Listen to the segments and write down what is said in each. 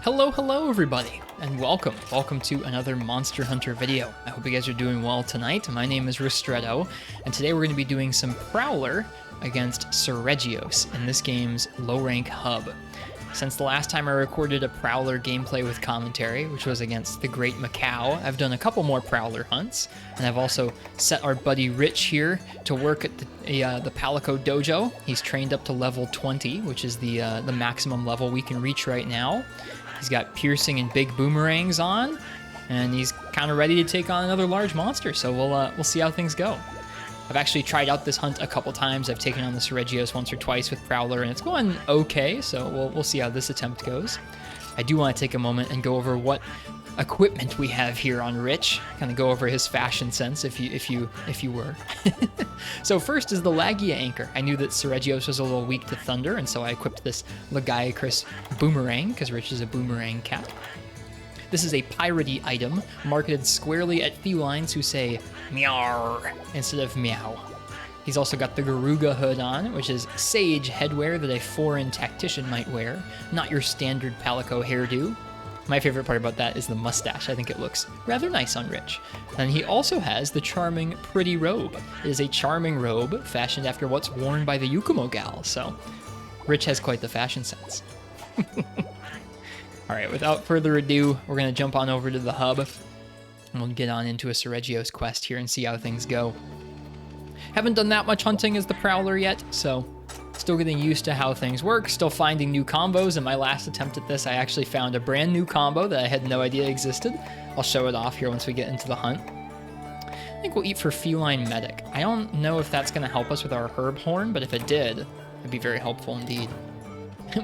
Hello everybody, and welcome to another Monster Hunter video. I hope you guys are doing well tonight. My name is Ristretto, and today we're going to be doing some Prowler against Seregios in this game's low-rank hub. Since the last time I recorded a Prowler gameplay with commentary, which was against the Great Macau, I've done a couple more Prowler hunts, and I've also set our buddy Rich here to work at the Palico Dojo. He's trained up to level 20, which is the maximum level we can reach right now. He's got piercing and big boomerangs on, and he's kind of ready to take on another large monster, so we'll see how things go. I've actually tried out this hunt a couple times. I've taken on the Seregios once or twice with Prowler, and it's going okay, so we'll see how this attempt goes. I do want to take a moment and go over what equipment we have here on Rich, kind of go over his fashion sense, if you were. So first is the Lagia anchor. I knew that Seregios was a little weak to thunder, and so I equipped this Lagiacrus boomerang, because Rich is a boomerang cat. This is a piratey item, marketed squarely at felines who say meow instead of meow. He's also got the Garuga hood on, which is sage headwear that a foreign tactician might wear, not your standard Palico hairdo. My favorite part about that is the mustache. I think it looks rather nice on Rich. And he also has the charming pretty robe. It is a charming robe fashioned after what's worn by the Yukumo gal, so Rich has quite the fashion sense. All right, without further ado, we're going to jump on over to the hub, and we'll get on into a Seregios quest here and see how things go. Haven't done that much hunting as the Prowler yet, so still getting used to how things work, still finding new combos. In my last attempt at this, I actually found a brand new combo that I had no idea existed. I'll show it off here once we get into the hunt. I think we'll eat for Feline Medic. I don't know if that's going to help us with our Herb Horn, but if it did, it'd be very helpful indeed.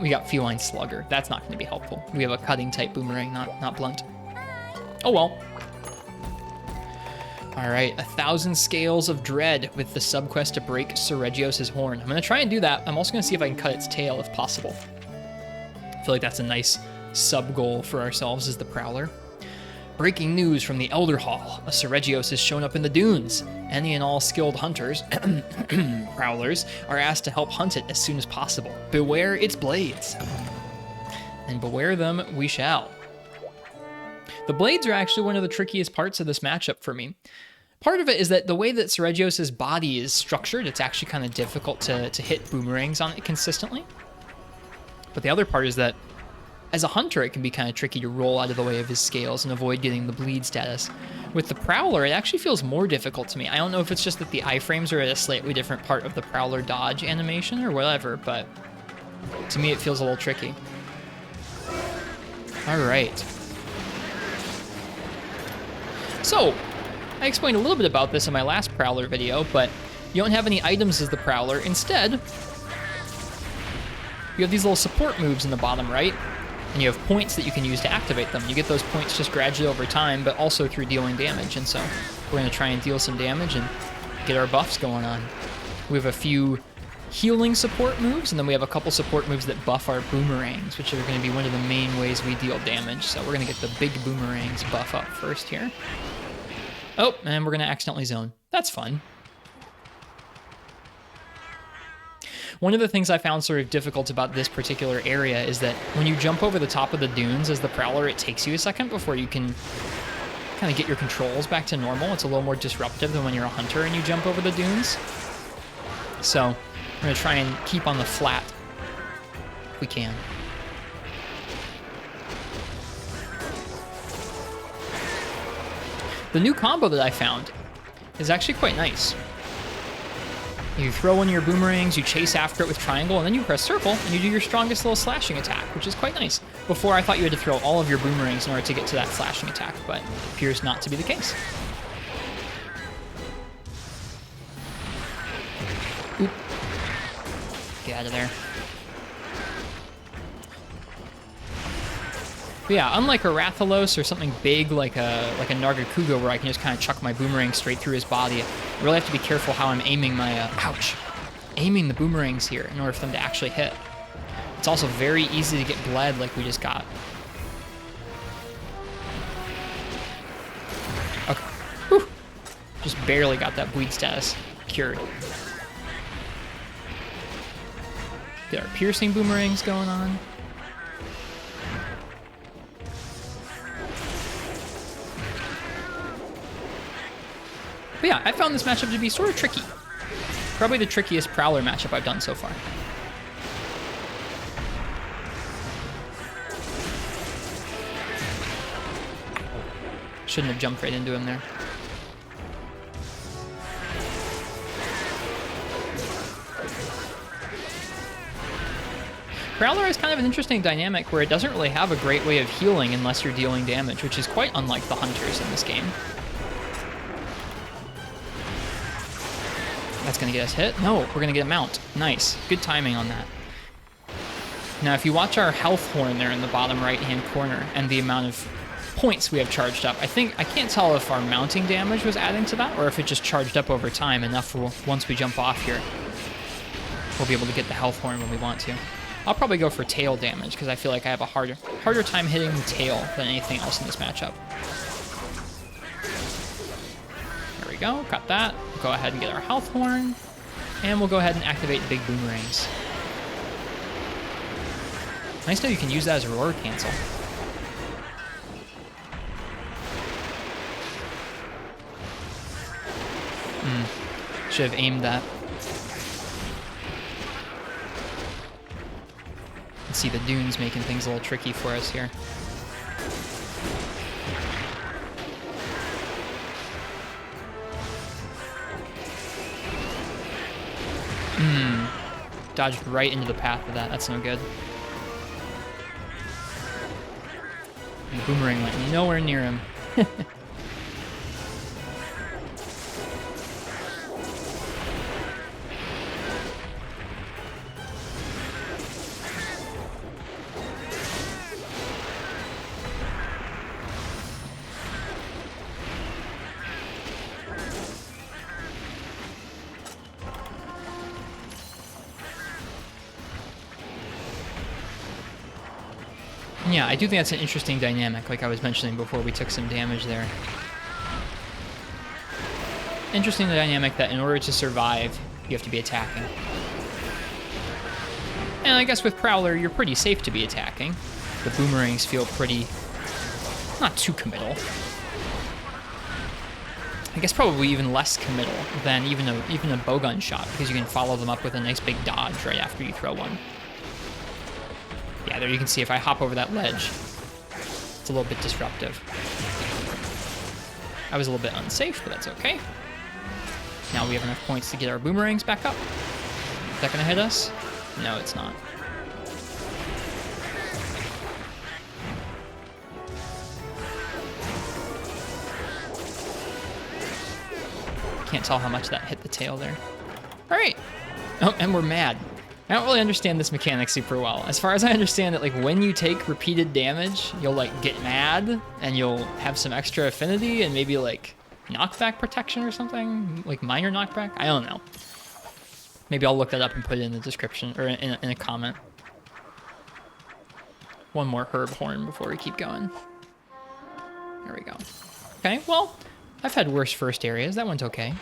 We got Feline Slugger. That's not going to be helpful. We have a cutting type boomerang, not blunt. Oh well. All right, 1,000 Scales of Dread with the subquest to break Seregios' horn. I'm going to try and do that. I'm also going to see if I can cut its tail if possible. I feel like that's a nice sub-goal for ourselves as the Prowler. Breaking news from the Elder Hall. A Seregios has shown up in the dunes. Any and all skilled hunters, Prowlers, are asked to help hunt it as soon as possible. Beware its blades. And beware them we shall. The blades are actually one of the trickiest parts of this matchup for me. Part of it is that the way that Seregios' body is structured, it's actually kind of difficult to hit boomerangs on it consistently. But the other part is that as a hunter, it can be kind of tricky to roll out of the way of his scales and avoid getting the bleed status. With the Prowler, it actually feels more difficult to me. I don't know if it's just that the iframes are at a slightly different part of the Prowler dodge animation or whatever, but to me it feels a little tricky. All right. So, I explained a little bit about this in my last Prowler video, but you don't have any items as the Prowler. Instead, you have these little support moves in the bottom right, and you have points that you can use to activate them. You get those points just gradually over time, but also through dealing damage, and so we're going to try and deal some damage and get our buffs going on. We have a few healing support moves, and then we have a couple support moves that buff our boomerangs, which are going to be one of the main ways we deal damage. So we're going to get the big boomerangs buff up first here. Oh, and we're going to accidentally zone. That's fun. One of the things I found sort of difficult about this particular area is that when you jump over the top of the dunes as the Prowler, it takes you a second before you can kind of get your controls back to normal. It's a little more disruptive than when you're a hunter and you jump over the dunes. So we're going to try and keep on the flat if we can. The new combo that I found is actually quite nice. You throw one of your boomerangs, you chase after it with triangle, and then you press circle, and you do your strongest little slashing attack, which is quite nice. Before, I thought you had to throw all of your boomerangs in order to get to that slashing attack, but it appears not to be the case. Oop. Get out of there. But yeah, unlike a Rathalos or something big like a Nargacuga where I can just kind of chuck my boomerang straight through his body, I really have to be careful how I'm aiming my, aiming the boomerangs here in order for them to actually hit. It's also very easy to get bled like we just got. Okay. Whew. Just barely got that bleed status cured. Get our piercing boomerangs going on. But yeah, I found this matchup to be sort of tricky. Probably the trickiest Prowler matchup I've done so far. Shouldn't have jumped right into him there. Prowler is kind of an interesting dynamic where it doesn't really have a great way of healing unless you're dealing damage, which is quite unlike the Hunters in this game. That's going to get us hit. No, we're going to get a mount. Nice. Good timing on that. Now, if you watch our health horn there in the bottom right-hand corner and the amount of points we have charged up, I can't tell if our mounting damage was adding to that or if it just charged up over time enough for once we jump off here, we'll be able to get the health horn when we want to. I'll probably go for tail damage because I feel like I have a harder time hitting the tail than anything else in this matchup. There we go, got that. We'll go ahead and get our health horn, and we'll go ahead and activate big boomerangs. Nice that you can use that as a roar cancel. Should have aimed that. See the dunes making things a little tricky for us here. Dodged right into the path of that. That's no good. And the boomerang went nowhere near him. Yeah, I do think that's an interesting dynamic, like I was mentioning before we took some damage there. Interesting dynamic that in order to survive, you have to be attacking. And I guess with Prowler, you're pretty safe to be attacking. The boomerangs feel pretty, not too committal. I guess probably even less committal than even a bowgun shot, because you can follow them up with a nice big dodge right after you throw one. Yeah, there you can see if I hop over that ledge, it's a little bit disruptive. I was a little bit unsafe, but that's okay. Now we have enough points to get our boomerangs back up. Is that gonna hit us? No, it's not. Can't tell how much that hit the tail there. All right. Oh, and we're mad. I don't really understand this mechanic super well. As far as I understand it, like when you take repeated damage, you'll like get mad and you'll have some extra affinity and maybe like knockback protection or something, like minor knockback. I don't know. Maybe I'll look that up and put it in the description or in a comment. One more herb horn before we keep going. There we go. Okay, well, I've had worse first areas. That one's okay.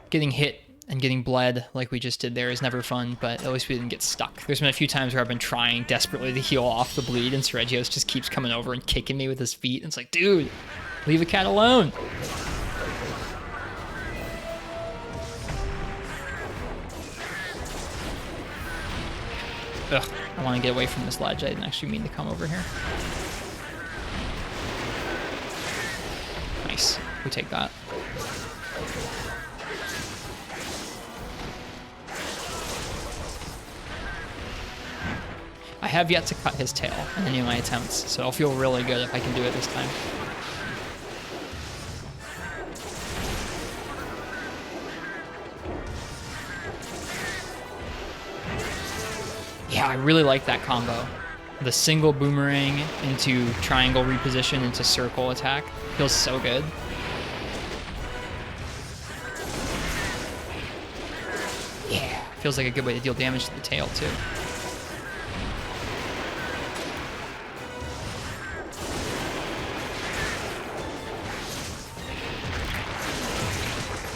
Getting hit and getting bled like we just did there is never fun, but at least we didn't get stuck. There's been a few times where I've been trying desperately to heal off the bleed, and Seregios just keeps coming over and kicking me with his feet. And it's like, dude, leave the cat alone. Ugh, I want to get away from this ledge. I didn't actually mean to come over here. Nice, we take that. I have yet to cut his tail in any of my attempts, so I'll feel really good if I can do it this time. Yeah, I really like that combo. The single boomerang into triangle reposition into circle attack feels so good. Yeah, feels like a good way to deal damage to the tail too.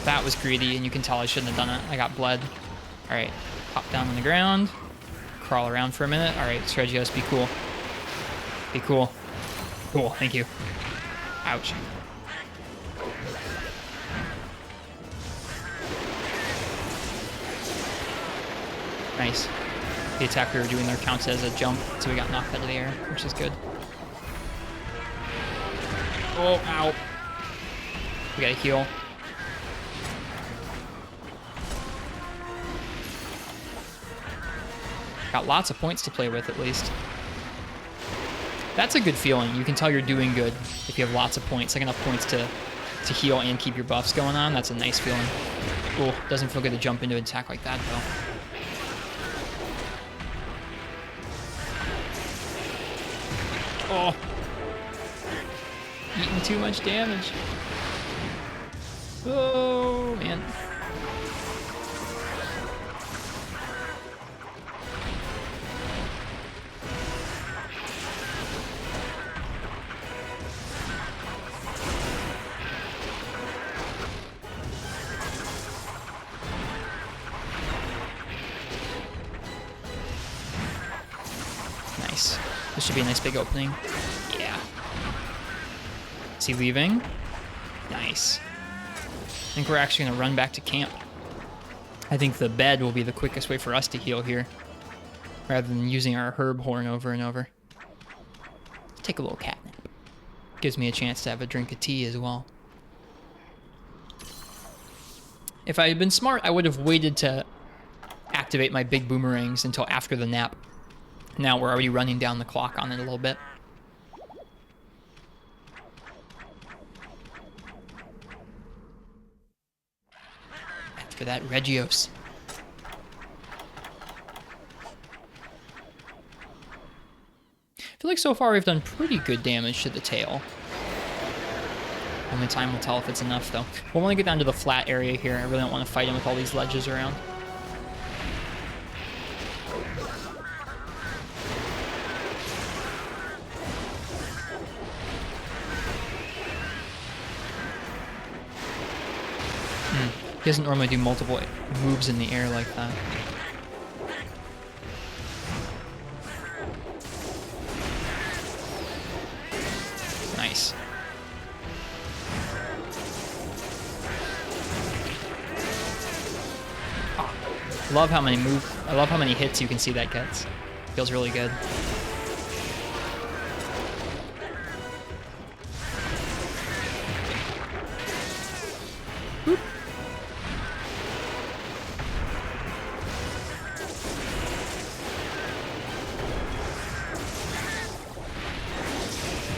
That was greedy, and you can tell I shouldn't have done it. I got bled. All right, pop down on the ground, crawl around for a minute. All right, Seregios, be cool. Be cool. Cool, thank you. Ouch. Nice. The attack we were doing there counts as a jump, so we got knocked out of the air, which is good. Oh, ow. We gotta heal. Got lots of points to play with, at least. That's a good feeling. You can tell you're doing good if you have lots of points, like enough points to heal and keep your buffs going on. That's a nice feeling. Oh, doesn't feel good to jump into an attack like that, though. Oh. Eating too much damage. Oh, man. Nice. This should be a nice big opening. Yeah. Is he leaving? Nice. I think we're actually going to run back to camp. I think the bed will be the quickest way for us to heal here, rather than using our herb horn over and over. Take a little cat nap. Gives me a chance to have a drink of tea as well. If I had been smart, I would have waited to activate my big boomerangs until after the nap. Now we're already running down the clock on it a little bit. After that, Seregios. I feel like so far we've done pretty good damage to the tail. Only time will tell if it's enough, though. We'll only get down to the flat area here. I really don't want to fight him with all these ledges around. He doesn't normally do multiple moves in the air like that. Nice. Oh, love how many hits you can see that gets. Feels really good. Boop.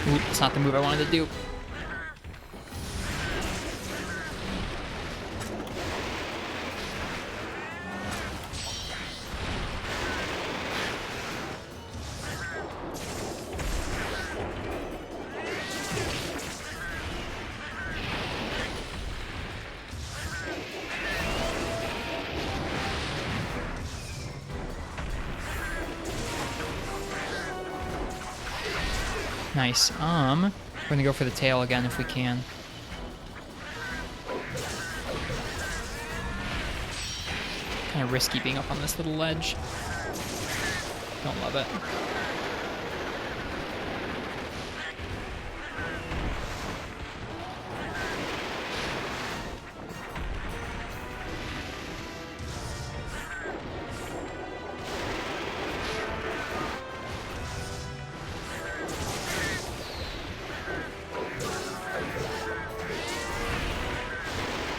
Ooh, that's not the move I wanted to do. Nice. We're gonna go for the tail again if we can. Kind of risky being up on this little ledge. Don't love it.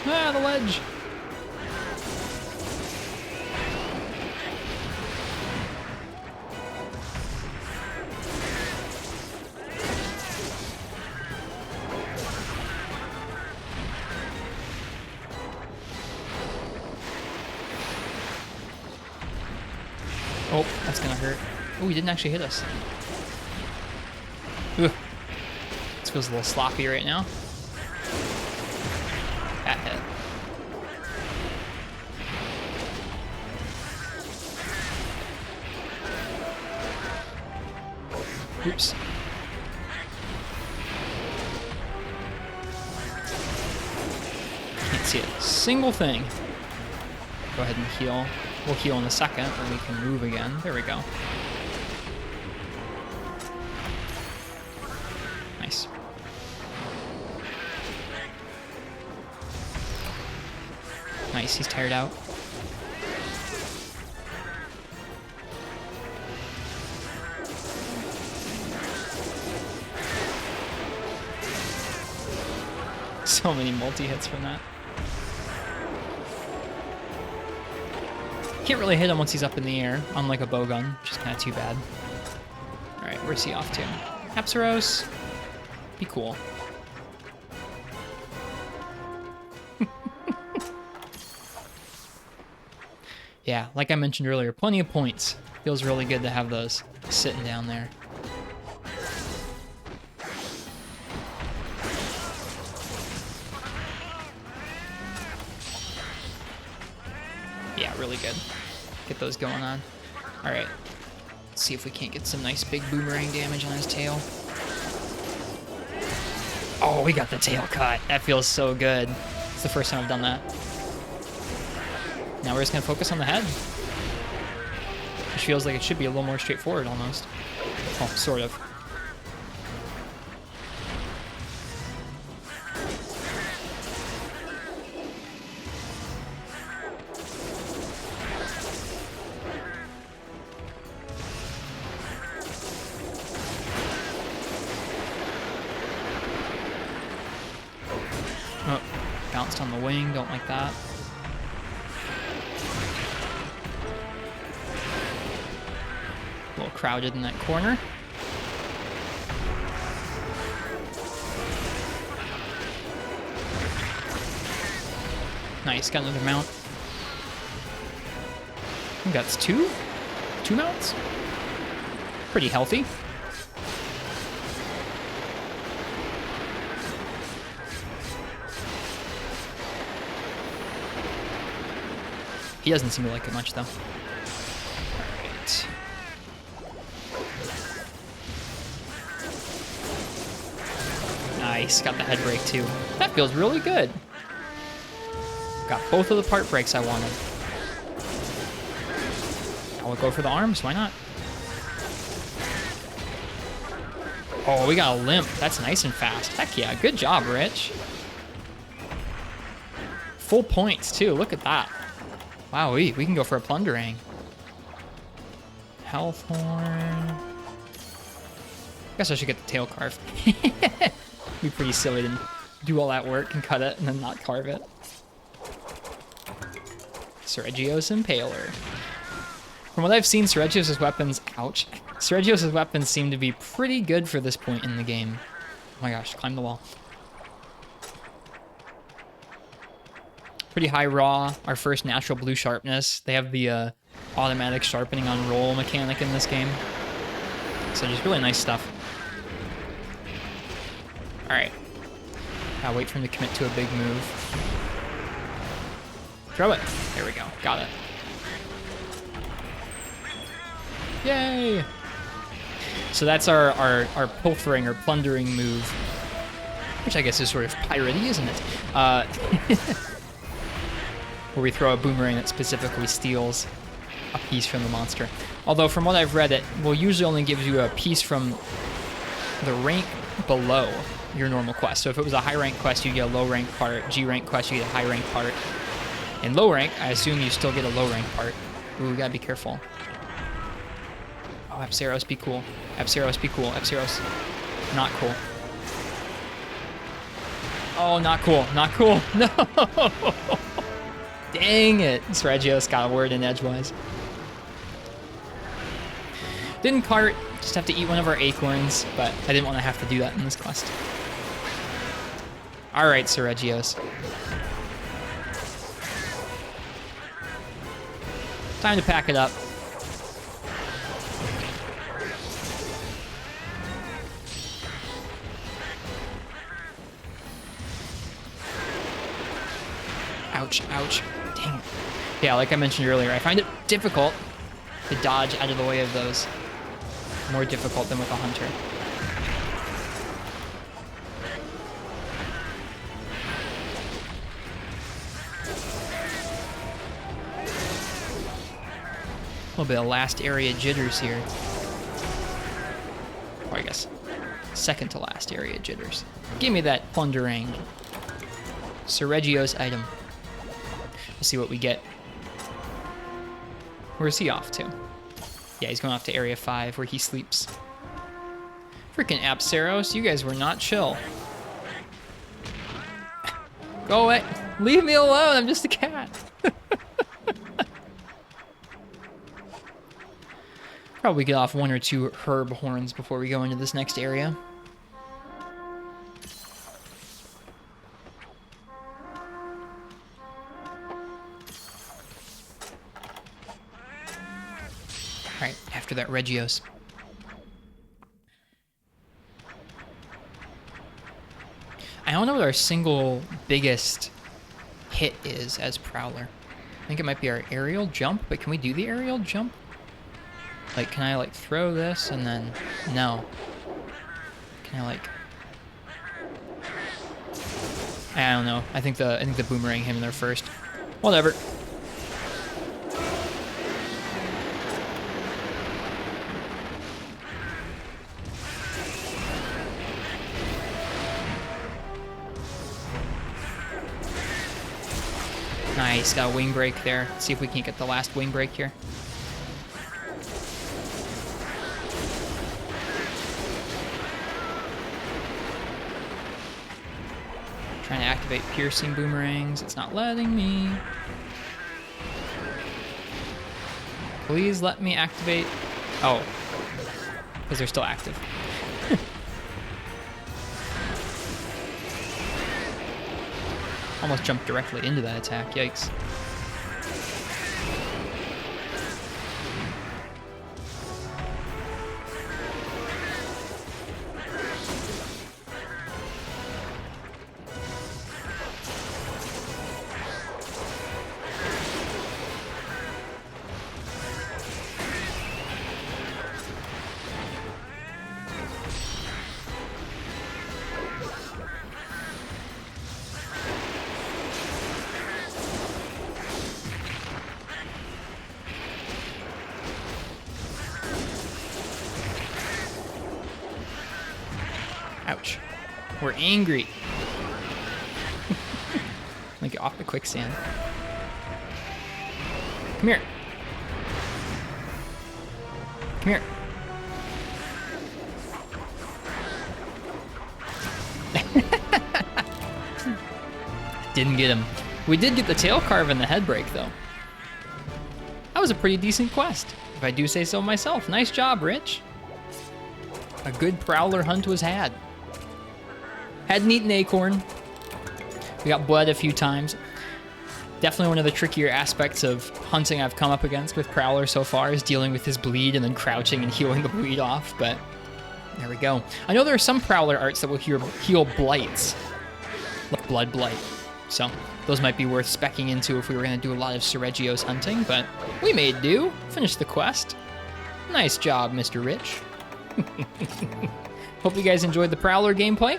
Ah, the ledge. Oh, that's gonna hurt. Oh, he didn't actually hit us. Ugh. This feels a little sloppy right now. That hit. Oops. Can't see a single thing. Go ahead and heal. We'll heal in a second, or we can move again. There we go. Nice. Nice, he's tired out. So many multi-hits from that. Can't really hit him once he's up in the air, unlike a bow gun, which is kind of too bad. Alright, where's he off to? Apsaros. Be cool. Yeah, like I mentioned earlier, plenty of points. Feels really good to have those sitting down there. Yeah, really good. Get those going on. All right, let's see if we can't get some nice big boomerang damage on his tail. Oh, we got the tail cut. That feels so good. It's the first time I've done that. Now we're just gonna focus on the head. Which feels like it should be a little more straightforward almost. Oh, sort of. Oh, bounced on the wing, don't like that. A little crowded in that corner. Nice, got another mount. I think that's two mounts. Pretty healthy. He doesn't seem to like it much, though. Alright. Nice, got the head break, too. That feels really good. Got both of the part breaks I wanted. I'll go for the arms, why not? Oh, we got a limp. That's nice and fast. Heck yeah, good job, Rich. Full points, too. Look at that. Wow, we can go for a plundering. Health horn. Guess I should get the tail carved. Be pretty silly to do all that work and cut it and then not carve it. Seregios Impaler. From what I've seen, Seregios' weapons, ouch. Seregios' weapons seem to be pretty good for this point in the game. Oh my gosh, climb the wall. Pretty high raw, our first natural blue sharpness. They have the automatic sharpening on roll mechanic in this game. So just really nice stuff. All right. I'll wait for him to commit to a big move. Throw it. There we go. Got it. Yay! So that's our pilfering or plundering move, which I guess is sort of piratey, isn't it? Where we throw a boomerang that specifically steals a piece from the monster. Although from what I've read, it will usually only give you a piece from the rank below your normal quest. So if it was a high rank quest, you get a low rank part. G rank quest, you get a high rank part. In low rank, I assume you still get a low rank part. Ooh, we gotta be careful. Oh, Apsaros, be cool. Apsaros, be cool. Apsaros, not cool. Oh, not cool. Not cool. No! Dang it. Seregios got a word in edgewise. Didn't cart, just have to eat one of our acorns, but I didn't want to have to do that in this quest. Alright, Seregios. Time to pack it up. Ouch, ouch. Dang it. Yeah, like I mentioned earlier, I find it difficult to dodge out of the way of those. More difficult than with a hunter. A little bit of last area jitters here. Or I guess second to last area jitters. Give me that plundering. Seregios item. Let's see what we get. Where's he off to? Yeah, he's going off to Area 5 where he sleeps. Freaking Apsaros, you guys were not chill. Go away. Leave me alone. I'm just a cat. Probably get off 1 or 2 herb horns before we go into this next area. Alright, after that, Regios. I don't know what our single biggest hit is as Prowler. I think it might be our aerial jump, but can we do the aerial jump? Like, can I, like, throw this and then... No. Can I, like... I don't know. I think the boomerang hit him there first. Whatever. Nice, got a wing break there. Let's see if we can get the last wing break here. Trying to activate piercing boomerangs. It's not letting me. Please let me activate. Oh, because they're still active. Almost jumped directly into that attack. Yikes. Ouch. We're angry. Like, get off the quicksand. Come here. Come here. Didn't get him. We did get the tail carve and the head break, though. That was a pretty decent quest, if I do say so myself. Nice job, Rich. A good Prowler hunt was had. Hadn't eaten acorn. We got bled a few times. Definitely one of the trickier aspects of hunting I've come up against with Prowler so far is dealing with his bleed and then crouching and healing the bleed off, but there we go. I know there are some Prowler arts that will heal blights, like Blood Blight, so those might be worth specking into if we were going to do a lot of Seregios hunting, but we made do. Finished the quest. Nice job, Mr. Rich. Hope you guys enjoyed the Prowler gameplay.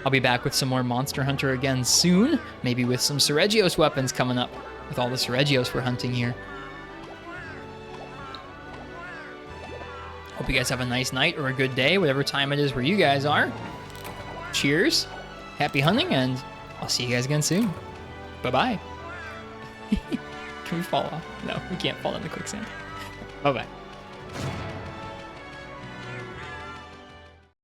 I'll be back with some more Monster Hunter again soon, maybe with some Seregios weapons coming up, with all the Seregios we're hunting here. Hope you guys have a nice night or a good day, whatever time it is where you guys are. Cheers, happy hunting, and I'll see you guys again soon. Bye-bye. Can we fall off? No, we can't fall in the quicksand. Bye-bye.